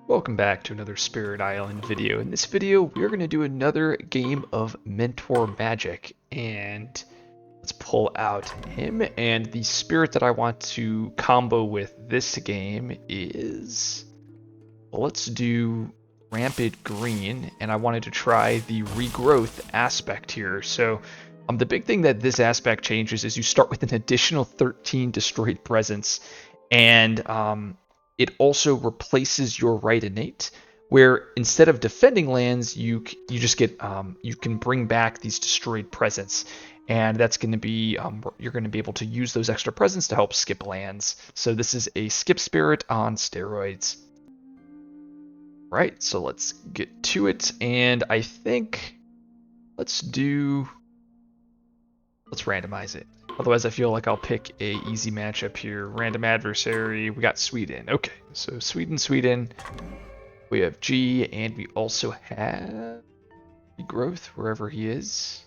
Welcome back to another Spirit Island video. In this video, we're going to do another game of Mentor Magic, and let's pull out him. And the spirit that I want to combo with this game is, well, let's do Rampant Green, and I wanted to try the Regrowth aspect here. So the big thing that this aspect changes is you start with an additional 13 destroyed presence, and it also replaces your right innate, where instead of defending lands, you just get you can bring back these destroyed presence, and that's going to be you're going to be able to use those extra presence to help skip lands. So this is a skip spirit on steroids. Right, so let's get to it, and I think let's randomize it. Otherwise, I feel like I'll pick a easy matchup here. Random adversary. We got Sweden. Okay, so Sweden. We have G, and we also have Growth wherever he is.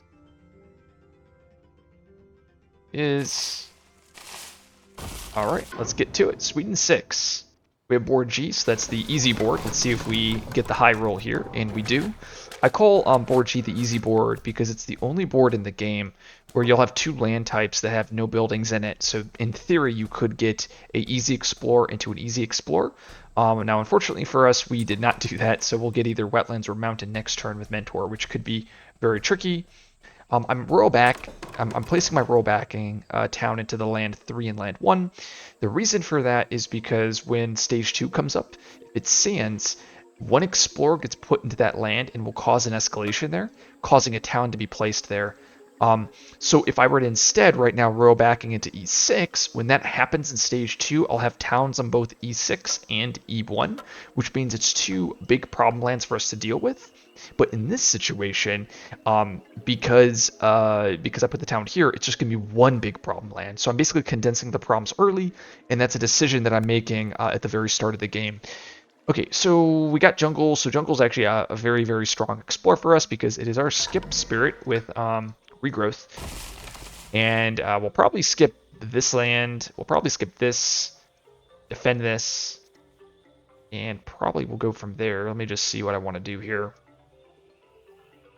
All right. Let's get to it. Sweden 6. We have board G, so that's the easy board. Let's see if we get the high roll here, and we do. I call board G the easy board because it's the only board in the game where you'll have two land types that have no buildings in it. So in theory, you could get a easy explorer into an easy explorer. Now, unfortunately for us, we did not do that, so we'll get either wetlands or mountain next turn with Mentor, which could be very tricky. I'm placing my rollbacking town into the land 3 and land 1. The reason for that is because when stage 2 comes up, if it sands, one explorer gets put into that land and will cause an escalation there, causing a town to be placed there. So if I were to instead right now rollbacking into E6, when that happens in stage 2, I'll have towns on both E6 and E1, which means it's two big problem lands for us to deal with. But in this situation, because I put the town here, it's just going to be one big problem land. So I'm basically condensing the problems early, and that's a decision that I'm making at the very start of the game. Okay, so we got Jungle. So Jungle's actually a very, very strong explorer for us because it is our skip spirit with Regrowth. And we'll probably skip this land. We'll probably skip this, defend this, and probably we'll go from there. Let me just see what I want to do here.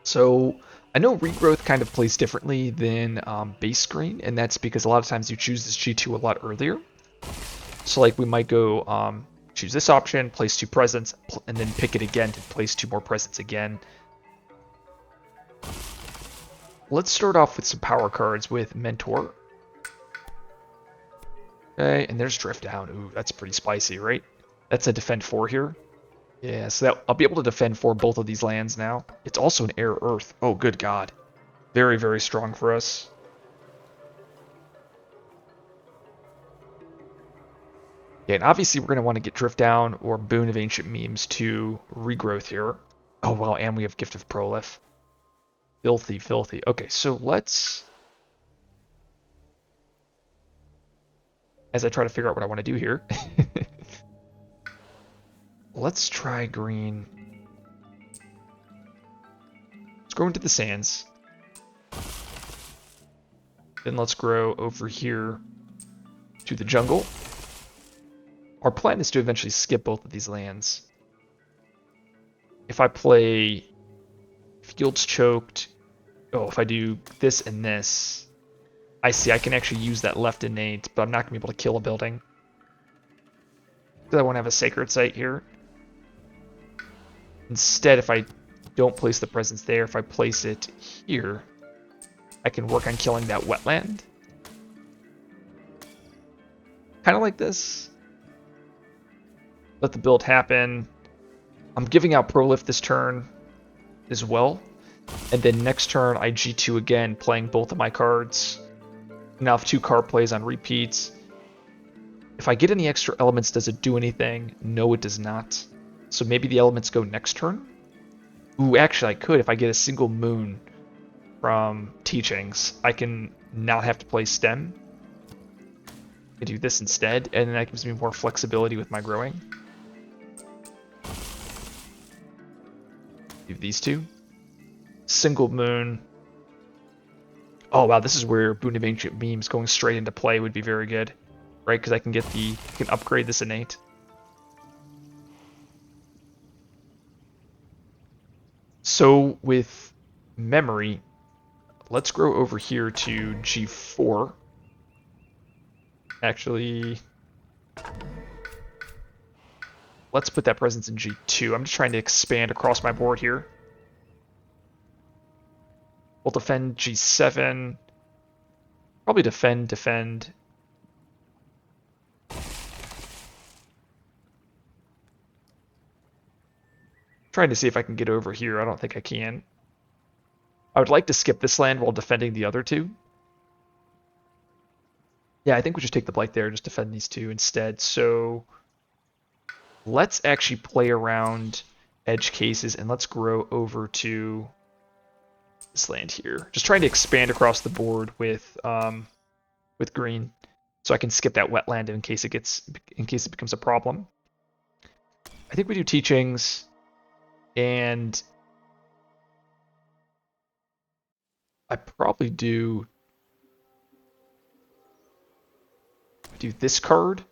So I know Regrowth kind of plays differently than base green, and that's because a lot of times you choose this G2 a lot earlier. So like we might go choose this option, place 2 presents, and then pick it again to place 2 more presents again. Let's start off with some power cards with Mentor. Okay, and there's Drift Down. Ooh, that's pretty spicy, right? That's a defend 4 here. Yeah, so I'll be able to defend for both of these lands now. It's also an Air Earth. Oh, good God. Very, very strong for us. Yeah, and obviously we're going to want to get Drift Down or Boon of Ancient Memes to Regrowth here. Oh, well, and we have Gift of Prolif. Filthy, filthy. Okay, so let's... As I try to figure out what I want to do here... Let's try green. Let's go into the sands. Then let's grow over here to the jungle. Our plan is to eventually skip both of these lands. If I play Fields Choked, if I do this and this, I see I can actually use that left innate, but I'm not going to be able to kill a building. Because I won't have a sacred site here. Instead, if I don't place the presence there, if I place it here, I can work on killing that wetland. Kind of like this. Let the build happen. I'm giving out Prolif this turn as well. And then next turn, I G2 again, playing both of my cards. Now I have 2 card plays on repeats. If I get any extra elements, does it do anything? No, it does not. So maybe the elements go next turn? Ooh, actually I could. If I get a single moon from Teachings, I can not have to play Stem. I do this instead, and then that gives me more flexibility with my growing. Do these 2. Single moon. Oh wow, this is where Boon of Ancient Memes going straight into play would be very good. Right, because I can upgrade this innate. So with memory, let's grow over here to G4. Actually, let's put that presence in G2. I'm just trying to expand across my board here. We'll defend G7. Probably defend. Trying to see if I can get over here. I don't think I can. I would like to skip this land while defending the other two. Yeah, I think we just take the blight there, just defend these two instead. So let's actually play around edge cases and let's grow over to this land here. Just trying to expand across the board with green, so I can skip that wetland in case it becomes a problem. I think we do teachings, and I probably do this card.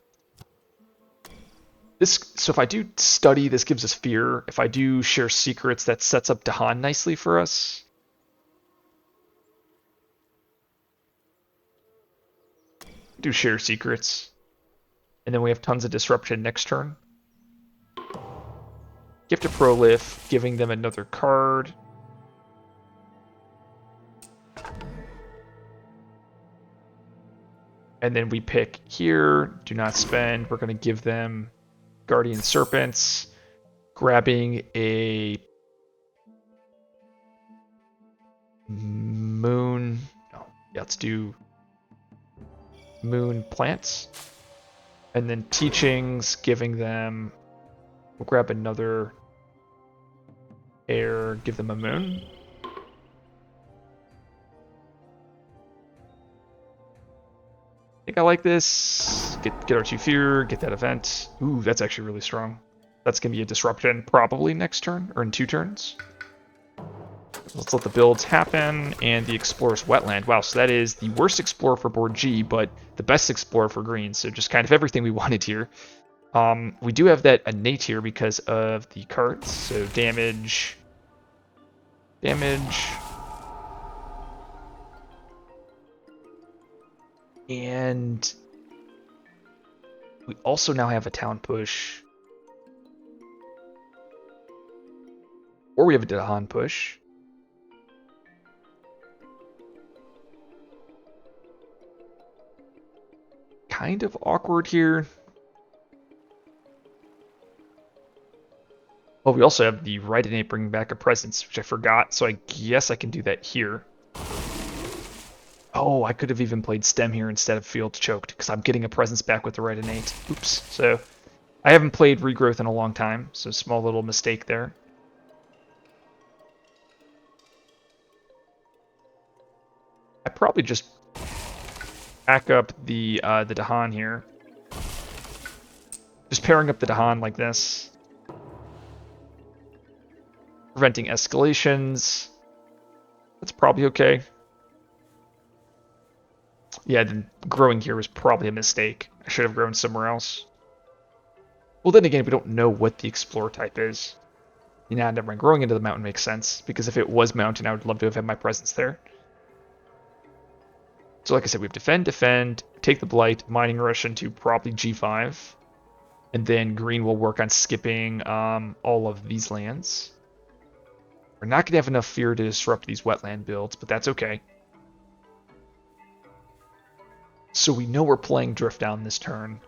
So if I do study, this gives us fear. If I do share secrets, that sets up Dahan nicely for us. Do share secrets. And then we have tons of disruption next turn. Gift of Prolif, giving them another card. And then we pick here, do not spend. We're going to give them Guardian Serpents, grabbing a moon. Oh, yeah, let's do moon plants. And then teachings, giving them, we'll grab another air, give them a moon. I think I like this. Get our 2 fear, get that event. Ooh, that's actually really strong. That's going to be a disruption probably next turn, or in 2 turns. Let's let the builds happen, and the Explorer's Wetland. Wow, so that is the worst Explorer for board G, but the best Explorer for green, so just kind of everything we wanted here. We do have that innate here because of the cards, so damage. And we also now have a town push. Or we have a Dahan push. Kind of awkward here. Oh, we also have the right innate bringing back a presence, which I forgot, so I guess I can do that here. Oh, I could have even played stem here instead of field choked, because I'm getting a presence back with the right innate. Oops. So I haven't played regrowth in a long time, so small little mistake there. I probably just back up the Dahan here. Just pairing up the Dahan like this. Preventing escalations. That's probably okay. Yeah, then growing here was probably a mistake. I should have grown somewhere else. Well, then again, we don't know what the Explorer type is. Yeah, never mind. Growing into the mountain makes sense, because if it was mountain, I would love to have had my presence there. So like I said, we have defend, take the blight, mining rush into probably G5. And then green will work on skipping all of these lands. We're not going to have enough fear to disrupt these wetland builds, but that's okay. So we know we're playing Drift Down this turn.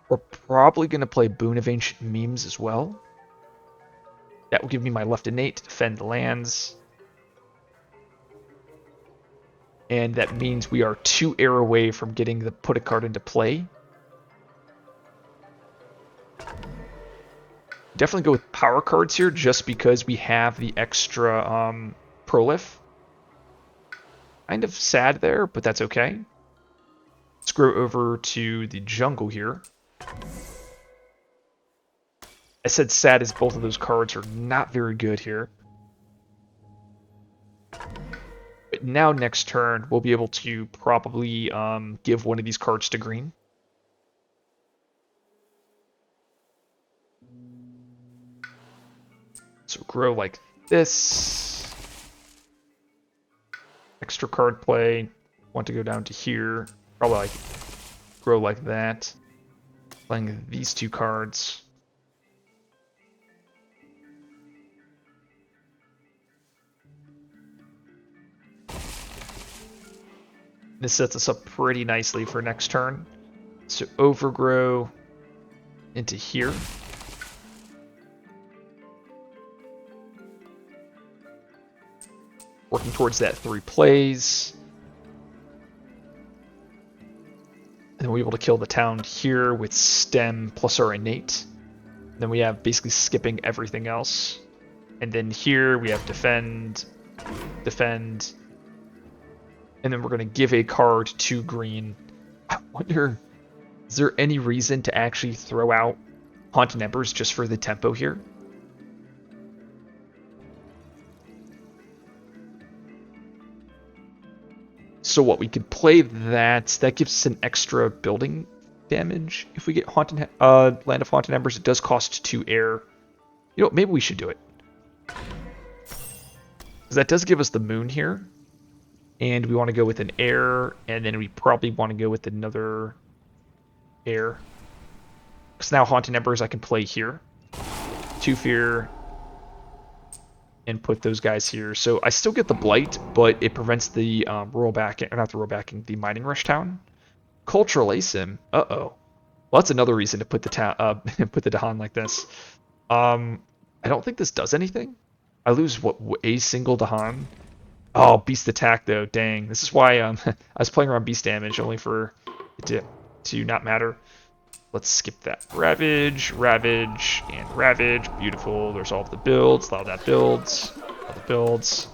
We're probably going to play Boon of Ancient Memes as well. That will give me my left innate to defend the lands. And that means we are 2 air away from getting the put a card into play. Definitely go with power cards here just because we have the extra prolif. Kind of sad there, but that's okay. Let's go over to the jungle here. I said sad as both of those cards are not very good here. But now next turn, we'll be able to probably give one of these cards to green. So grow like this. Extra card play. Want to go down to here. Probably like grow like that. Playing these two cards. This sets us up pretty nicely for next turn. So overgrow into here. Working towards that 3 plays. And then we're able to kill the town here with stem plus our innate. Then we have basically skipping everything else. And then here we have defend, defend. And then we're going to give a card to green. I wonder, is there any reason to actually throw out Haunted Embers just for the tempo here? So what, we could play that. That gives us an extra building damage. If we get Land of Haunted Embers, it does cost 2 air. You know, maybe we should do it. Because that does give us the moon here. And we want to go with an air, and then we probably want to go with another air. Because now Haunted Embers I can play here. 2 fear. And put those guys here. So I still get the Blight, but it prevents the rollback, or not the rollbacking, the Mining Rush Town. Cultural ASIM. Uh-oh. Well, that's another reason to put the put the Dahan like this. I don't think this does anything. I lose what, a single Dahan. Oh, beast attack though. Dang. This is why I was playing around beast damage only for it to not matter. Let's skip that. Ravage, Ravage, and Ravage. Beautiful. There's all of the builds. Allow that builds. All the builds.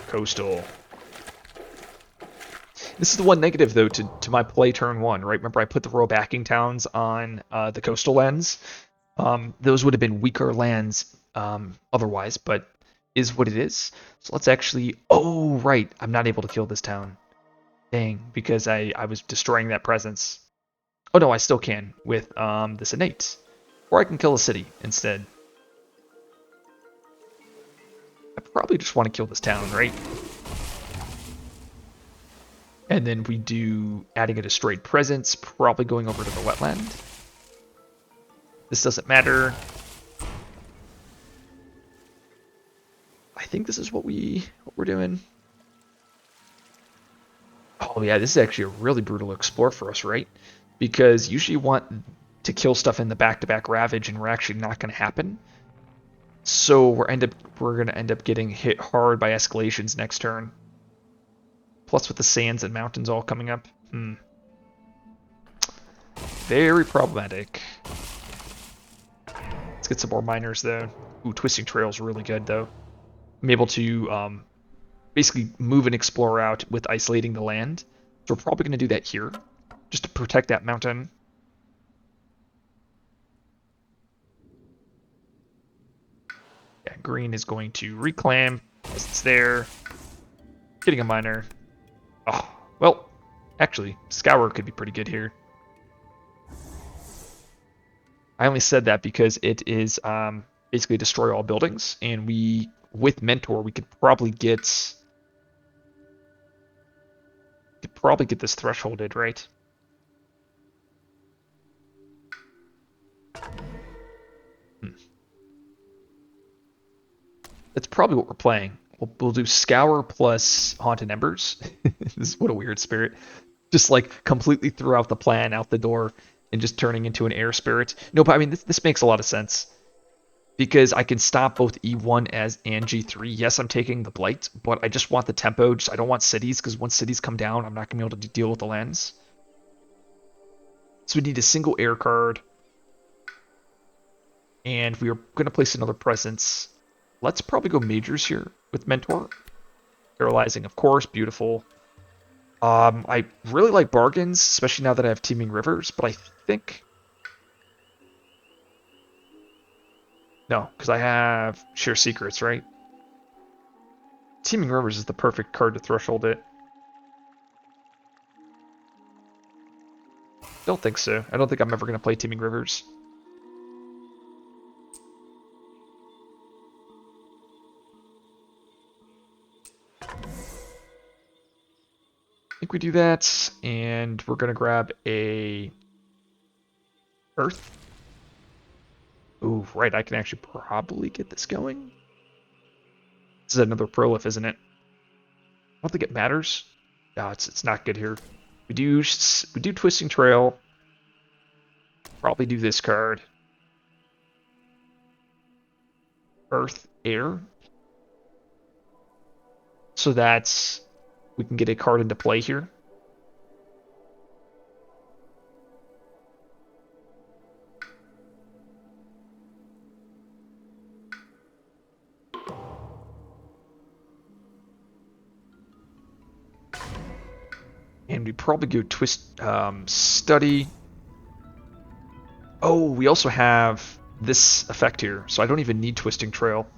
Coastal. This is the one negative, though, to my play turn 1, right? Remember, I put the royal backing towns on the coastal lands. Those would have been weaker lands otherwise, but is what it is. So let's actually... Oh, right. I'm not able to kill this town. Dang, because I was destroying that presence. Oh, no, I still can with this innate. Or I can kill a city instead. I probably just want to kill this town, right? And then we do adding a destroyed presence, probably going over to the wetland. This doesn't matter. I think this is what we're doing. Oh yeah, this is actually a really brutal explore for us, right? Because usually you want to kill stuff in the back-to-back Ravage, and we're actually not going to happen. So we're going to end up getting hit hard by escalations next turn. Plus with the sands and mountains all coming up. Very problematic. Let's get some more miners though. Ooh, Twisting Trail's really good though. I'm able to basically move and explore out with isolating the land. So we're probably going to do that here, just to protect that mountain. Yeah, green is going to reclaim, because it's there. Getting a miner. Oh, well, actually, Scour could be pretty good here. I only said that because it is basically destroy all buildings, and we, with Mentor, we could probably get this thresholded, right? That's probably what we're playing. We'll do Scour plus Haunted Embers. This is what a weird spirit. Just like completely threw out the plan out the door and just turning into an air spirit. No, but I mean, this makes a lot of sense. Because I can stop both E1 and G3. Yes, I'm taking the Blight, but I just want the tempo. I don't want cities, because once cities come down, I'm not going to be able to deal with the lands. So we need a single air card. And we are going to place another presence. Let's probably go majors here with Mentor. Paralyzing, of course, beautiful. I really like bargains, especially now that I have Teeming Rivers, but I think... No, because I have Share Secrets, right? Teeming Rivers is the perfect card to threshold it. Don't think so. I don't think I'm ever going to play Teeming Rivers. think we do that, and we're gonna grab a Earth. Ooh, right, I can actually probably get this going. This is another prolif, isn't it? I don't think it matters. No, it's not good here. We do Twisting Trail. Probably do this card. Earth, Air. So that's we can get a card into play here. And we probably go study. Oh, we also have this effect here, so I don't even need Twisting Trail.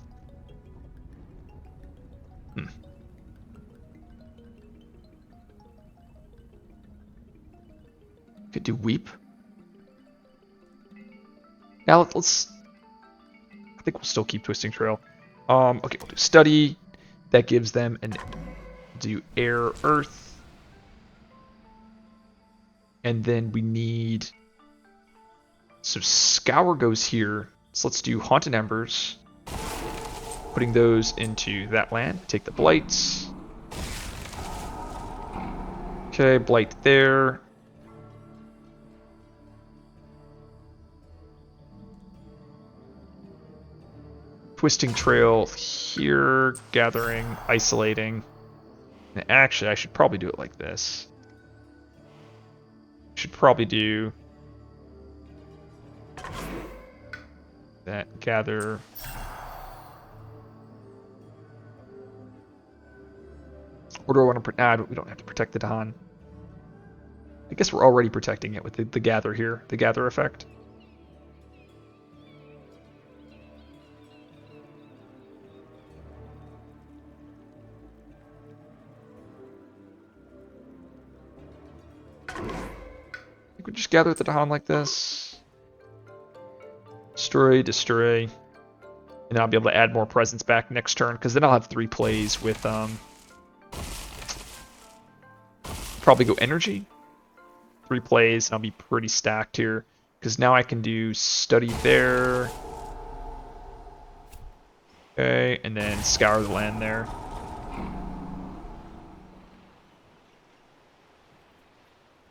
Could do Weep. Now let's. I think we'll still keep Twisting Trail. Okay, we'll do Study. That gives them an do Air, Earth, and then we need. So Scour goes here. So let's do Haunted Embers. Putting those into that land. Take the Blights. Okay, Blight there. Twisting Trail here. Gathering, isolating. And actually, I should probably do it like this. Should probably do that. Gather. Or do I want to? Nah, we don't have to protect the Dawn. I guess we're already protecting it with the Gather here, the Gather effect. I think we just gather with the Dawn like this. Destroy, destroy. And then I'll be able to add more presence back next turn, because then I'll have 3 plays with probably go energy. 3 plays, and I'll be pretty stacked here. Because now I can do study there. Okay, and then scour the land there.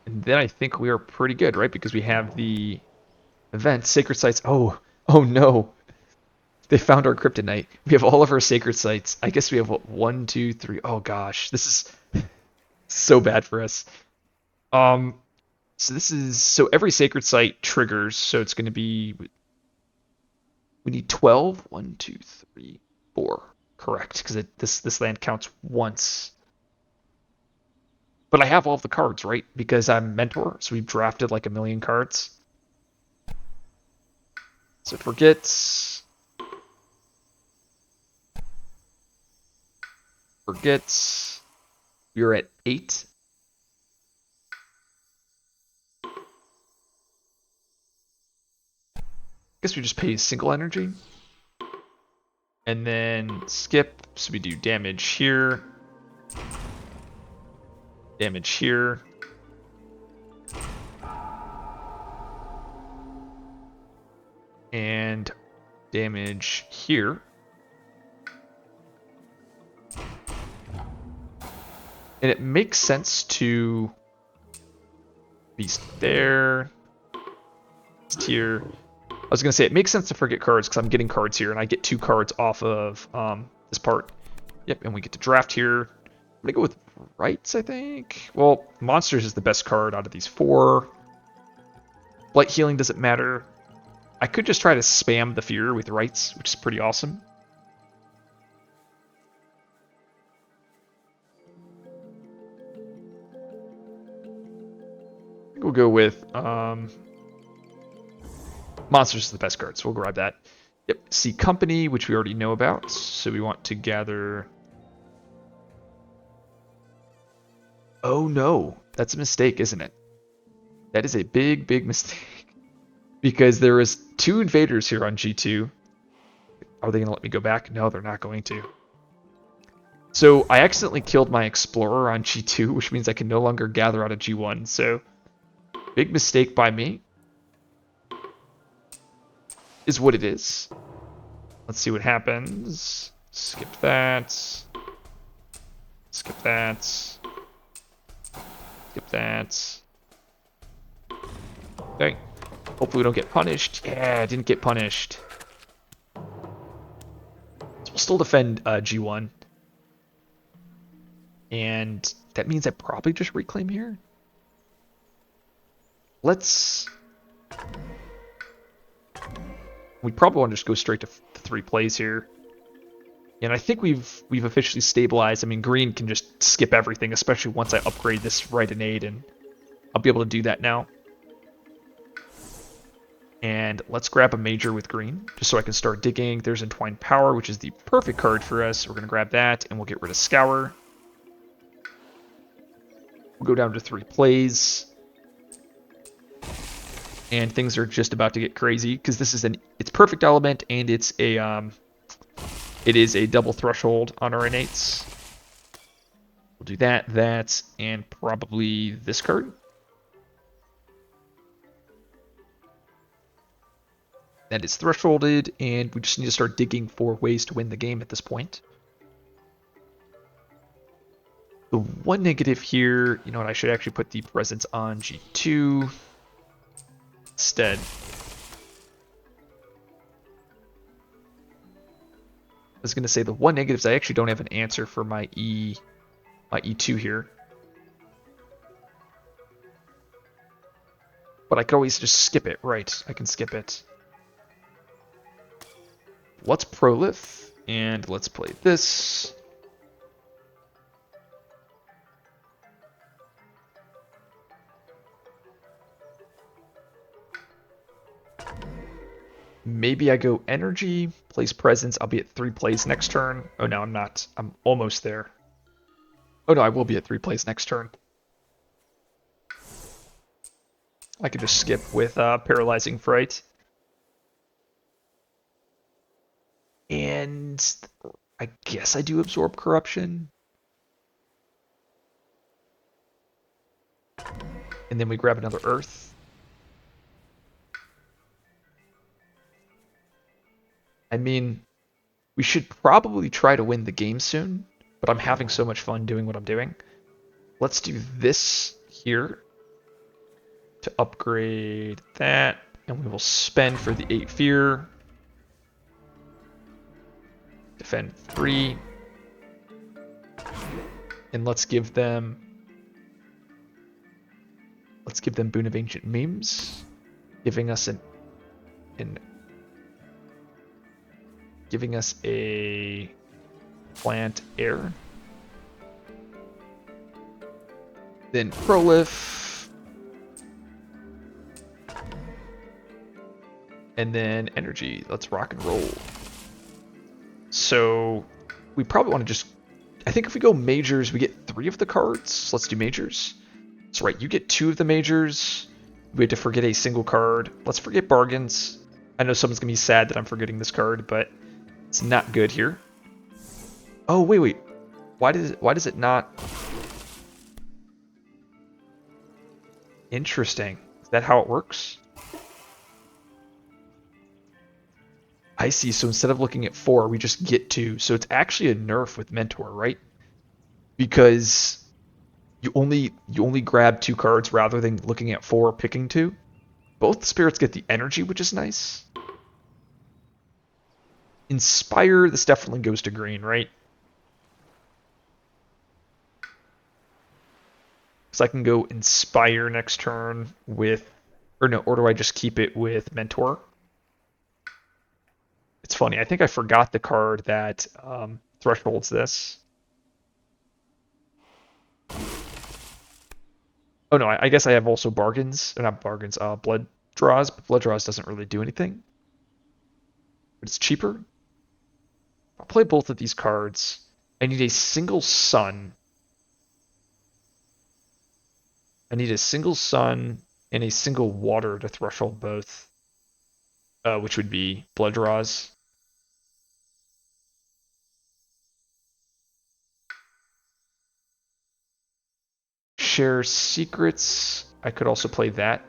And then I think we are pretty good, right? Because we have the event, Sacred Sites. Oh no. They found our kryptonite. We have all of our sacred sites. I guess we have what, 1, 2, 3. Oh gosh, this is so bad for us. So every sacred site triggers. So it's going to be. We need 12. 1, 2, 3, 4. Correct, because this land counts once. But I have all of the cards, right? Because I'm mentor, so we've drafted like a million cards. So forgets. We are at 8. Guess we just pay single energy. And then skip. So we do damage here. Damage here. And damage here. And it makes sense to beast there. Beast here. I was going to say, it makes sense to forget cards because I'm getting cards here, and I get 2 cards off of this part. Yep, and we get to draft here. I'm going to go with Rights, I think. Well, Monsters is the best card out of these 4. Blight Healing doesn't matter. I could just try to spam the Fear with Rights, which is pretty awesome. I think we'll go with... Monsters is the best card, so we'll grab that. Yep, See Company, which we already know about. So we want to gather... Oh no, that's a mistake, isn't it? That is a big, big mistake. Because there is 2 invaders here on G2. Are they going to let me go back? No, they're not going to. So I accidentally killed my Explorer on G2, which means I can no longer gather out of G1. So big mistake by me is what it is. Let's see what happens. Skip that. Skip that. Skip that. Okay. Hopefully we don't get punished. Yeah, I didn't get punished. So we'll still defend G1. And that means I probably just reclaim here. We probably want to just go straight to the 3 plays here. And I think we've officially stabilized. I mean, green can just skip everything, especially once I upgrade this right innate, and I'll be able to do that now. And let's grab a major with green, just so I can start digging. There's Entwined Power, which is the perfect card for us. We're going to grab that, and we'll get rid of Scour. We'll go down to 3 plays. And things are just about to get crazy, because this is it's perfect element, and it is a double threshold on our innates. We'll do that, and probably this card. That is thresholded, and we just need to start digging for ways to win the game at this point. The one negative here, you know what, I should actually put the presence on G2 instead. I was going to say the one negative is I actually don't have an answer for my E2 here. But I could always just skip it, right? I can skip it. Let's prolif, and let's play this. Maybe I go energy, place presence. I'll be at 3 plays next turn. Oh no, I'm not. I'm almost there. Oh no, I will be at 3 plays next turn. I could just skip with Paralyzing Fright. And I guess I do Absorb Corruption. And then we grab another Earth. I mean, we should probably try to win the game soon, but I'm having so much fun doing what I'm doing. Let's do this here to upgrade that, and we will spend for the 8 Fear. Defend 3. And let's give them Boon of Ancient Memes, giving us a plant air. Then prolif. And then energy. Let's rock and roll. So we probably want to just, I think if we go majors, we get 3 of the cards. So let's do majors. That's right, you get 2 of the majors. We had to forget a single card. Let's forget bargains. I know someone's going to be sad that I'm forgetting this card, but it's not good here. Oh, wait. Why does it not? Interesting. Is that how it works? I see. So instead of looking at 4, we just get 2. So it's actually a nerf with Mentor, right? Because you only grab 2 cards rather than looking at 4 picking 2. Both spirits get the energy, which is nice. Inspire, this definitely goes to green, right? So I can go Inspire next turn with, or do I just keep it with Mentor? It's funny, I think I forgot the card that thresholds this. Oh no, I guess I have also bargains, or not bargains, blood draws, but blood draws doesn't really do anything. But it's cheaper. I'll play both of these cards. I need a single sun. I need a single sun and a single water to threshold both, which would be blood draws. share secrets. I could also play that.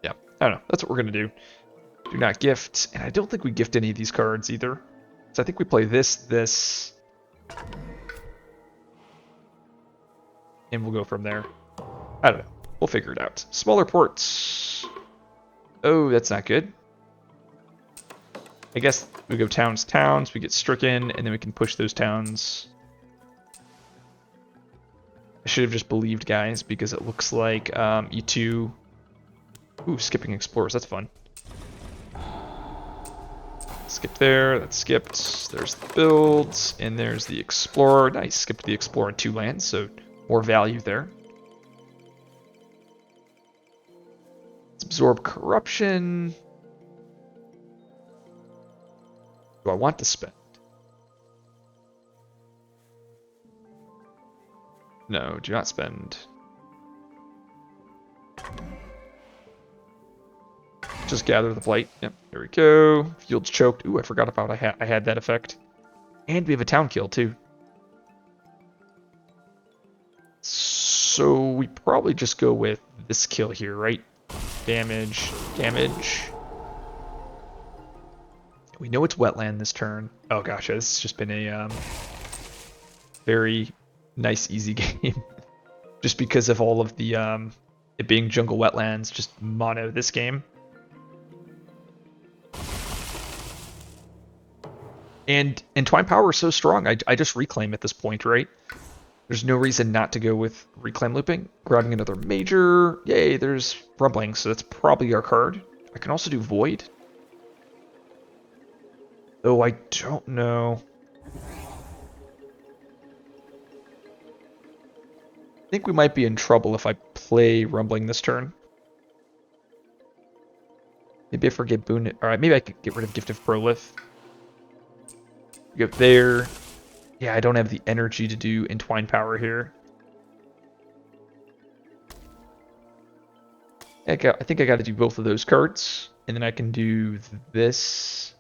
Yeah, I don't know. That's what we're going to do. Do not gift. And I don't think we gift any of these cards either. So I think we play this. And we'll go from there. I don't know. We'll figure it out. Smaller ports. Oh, that's not good. I guess we go towns, we get stricken, and then we can push those towns. I should have just believed, guys, because it looks like E2... Ooh, skipping explorers, that's fun. Skip there, that's skipped. There's the builds, and there's the explorer. Nice, skipped the explorer in 2 lands, so more value there. Let's absorb corruption. Do I want to spend? No, do not spend. Just gather the blight. Yep, there we go. Field's choked. Ooh, I forgot about I had that effect. And we have a town kill too. So we probably just go with this kill here, right? Damage, damage. We know it's wetland this turn. Oh gosh, this has just been a very nice, easy game. Just because of all of the it being jungle wetlands, just mono this game. And Twine Power is so strong, I just reclaim at this point, right? There's no reason not to go with reclaim looping. Grabbing another major. Yay, there's rumbling, so that's probably our card. I can also do void. Though I don't know. I think we might be in trouble if I play rumbling this turn. Maybe I forget boon. Alright, maybe I could get rid of Gift of Prolith. Go there. Yeah, I don't have the energy to do Entwine Power here. I think I got to do both of those cards, and then I can do this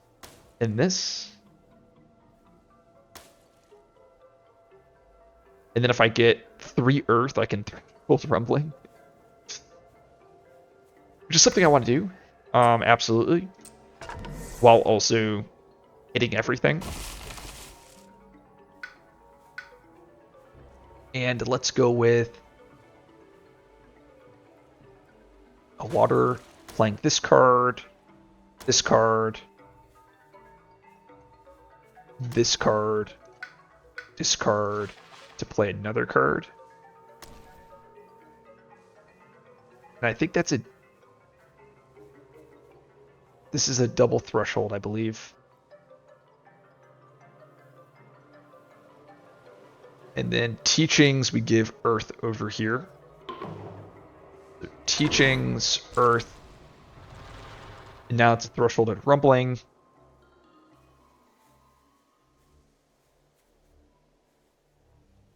and this. And then if I get 3 Earth, I can both Rumbling. Which is something I want to do, absolutely. While also hitting everything. And let's go with a water, playing this card, this card, this card, discard to play another card. And I think that's a... This is a double threshold, I believe. And then teachings, we give Earth over here. So teachings, Earth. And now it's a threshold at rumbling.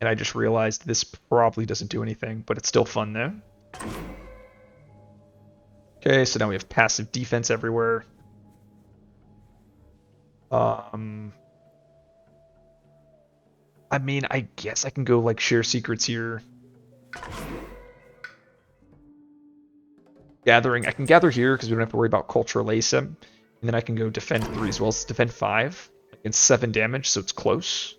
And I just realized this probably doesn't do anything, but it's still fun though. Okay, so now we have passive defense everywhere. I mean, I guess I can go like share secrets here. Gathering, I can gather here because we don't have to worry about cultural ASIM. And then I can go defend 3 as well as defend 5 against 7 damage, so it's close.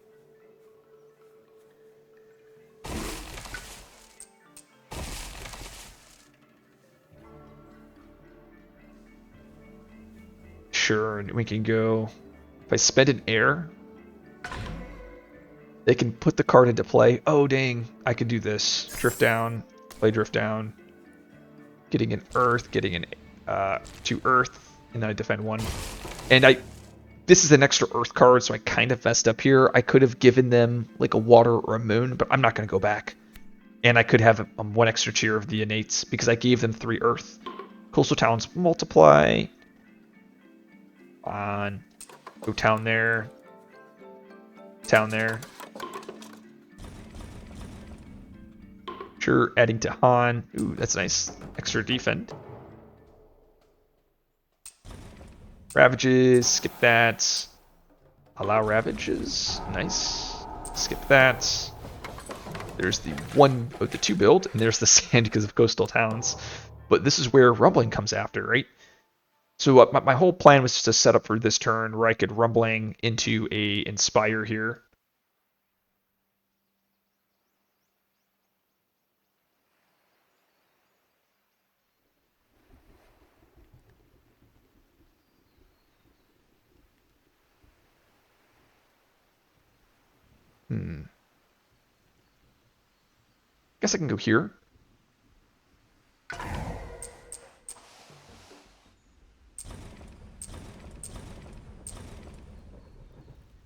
Sure, and we can go. If I spend an air, they can put the card into play. Oh, dang. I could do this. Drift down. Play drift down. Getting an earth. Getting an 2 earth. And then I defend 1. And this is an extra earth card, so I kind of messed up here. I could have given them like a water or a moon, but I'm not going to go back. And I could have 1 extra tier of the innates because I gave them 3 earth. Coastal towns multiply. On. Go town there. Town there. Sure, adding to Han. Ooh, that's nice. Extra defend. Ravages, skip that. Allow ravages, nice. Skip that. There's the two build, and there's the sand because of coastal towns. But this is where rumbling comes after, right? So my whole plan was just to set up for this turn where I could rumbling into a inspire here. Guess I can go here.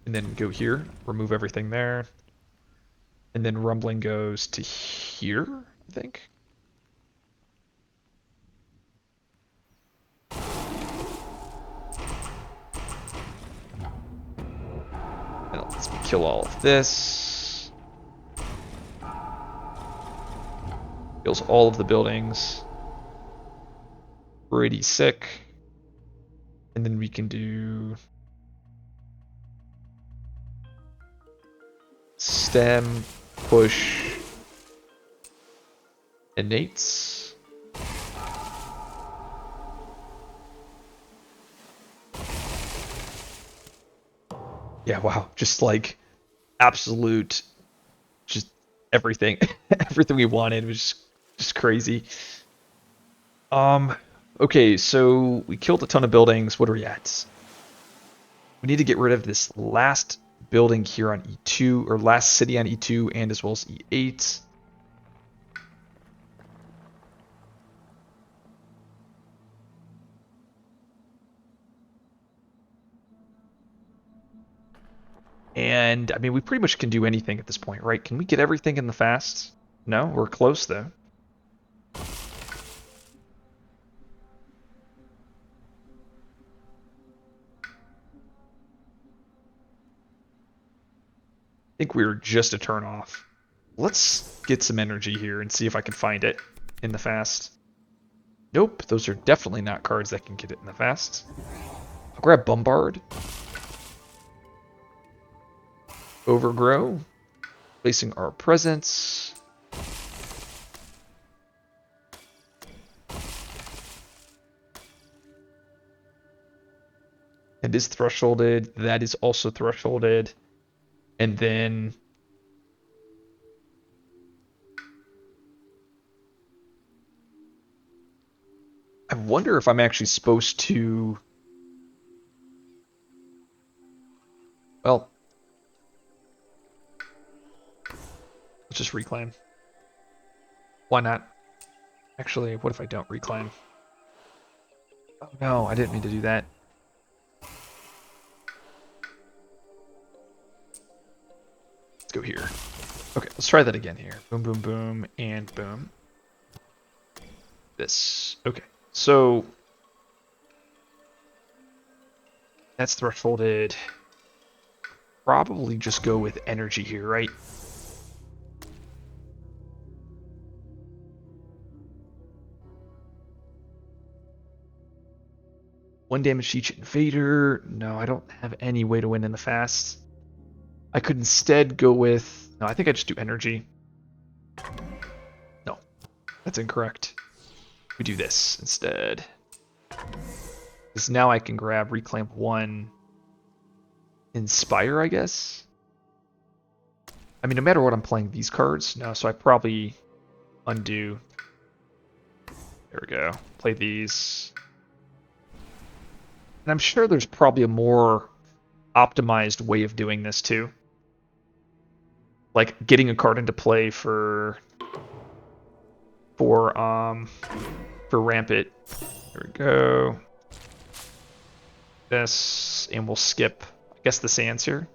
And then go here, remove everything there. And then rumbling goes to here, I think. And it lets me kill all of this. Kills all of the buildings. Pretty sick. And then we can do stem, push, innates. Yeah, wow. Just like absolute, just everything. Everything we wanted was just crazy. Okay, so we killed a ton of buildings. What are we at? We need to get rid of this last building here on E2, or last city on E2, and as well as E8. And, I mean, we pretty much can do anything at this point, right? Can we get everything in the fast? No? We're close, though. I think we were just a turn off. Let's get some energy here and see if I can find it in the fast. Nope, those are definitely not cards that can get it in the fast. I'll grab Bombard. Overgrow. Placing our presence. It is thresholded. That is also thresholded. And then I wonder if I'm actually supposed to. Well, let's just reclaim. Why not? Actually, what if I don't reclaim? Oh no, I didn't mean to do that. Let's go here. Okay, let's try that again here. Boom, boom, boom, and boom. This. Okay, so that's thresholded. Probably just go with energy here, right? One damage to each invader. No, I don't have any way to win in the fast. I could instead go with. No, I think I just do energy. No, that's incorrect. We do this instead. Because now I can grab reclaim 1. Inspire, I guess? I mean, no matter what, I'm playing these cards. No, so I probably undo. There we go. Play these. And I'm sure there's probably a more optimized way of doing this too. Like getting a card into play for Rampant. There we go. This, and we'll skip, I guess, the sands here.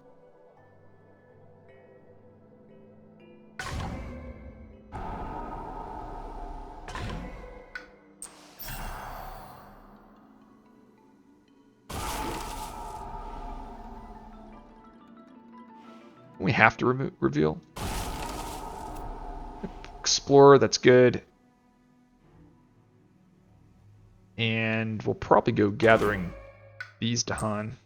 We have to reveal. Explorer, that's good. And we'll probably go gathering these to Han.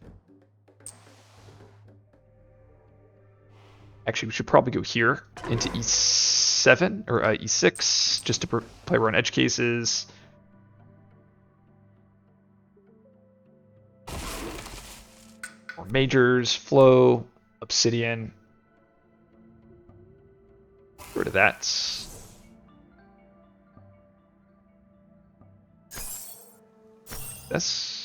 Actually, we should probably go here into E7 or E6 just to play around edge cases. More majors, flow, obsidian. Get rid of that. This.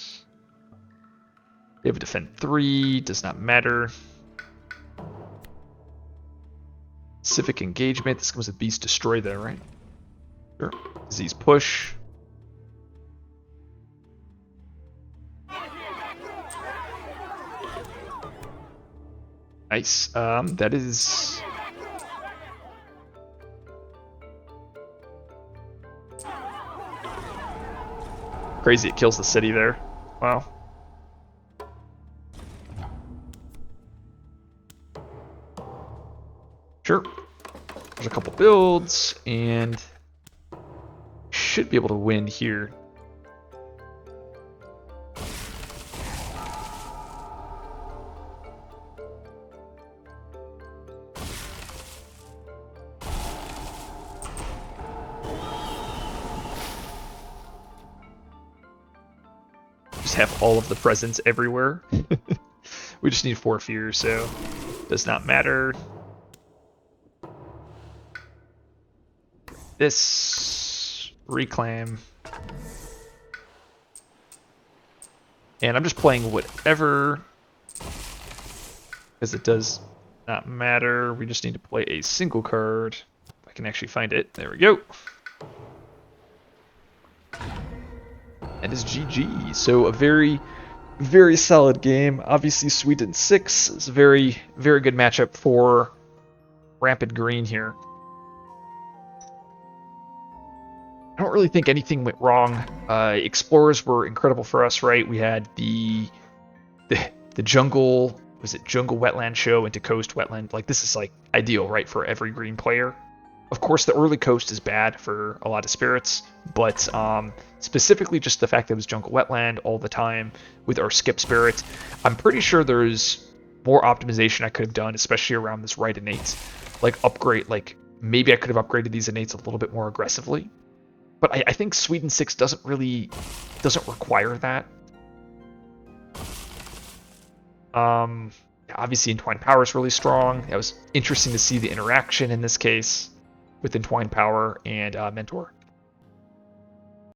We have a defend 3, does not matter. Civic engagement. This comes with beast destroy there, right? Sure. Disease push. Nice. That is. Crazy, it kills the city there. Wow. Sure. There's a couple builds, and should be able to win here. Just have all of the presents everywhere. We just need 4 fears, so does not matter. This reclaim. And I'm just playing whatever, because it does not matter. We just need to play a single card. If I can actually find it. There we go. That is GG. So a very, very solid game. Obviously, Sweden 6 is a very, very good matchup for Rampant Green here. I don't really think anything went wrong. Explorers were incredible for us, right? We had the jungle, was it jungle wetland show into coast wetland? Like, this is like ideal, right, for every green player. Of course, the early coast is bad for a lot of spirits, but specifically just the fact that it was jungle wetland all the time with our skip spirits, I'm pretty sure there's more optimization I could have done, especially around this right innate. Like upgrade, like maybe I could have upgraded these innates a little bit more aggressively. But I think Sweden 6 doesn't require that. Obviously, Entwined Power is really strong. It was interesting to see the interaction in this case with Entwined Power and Mentor.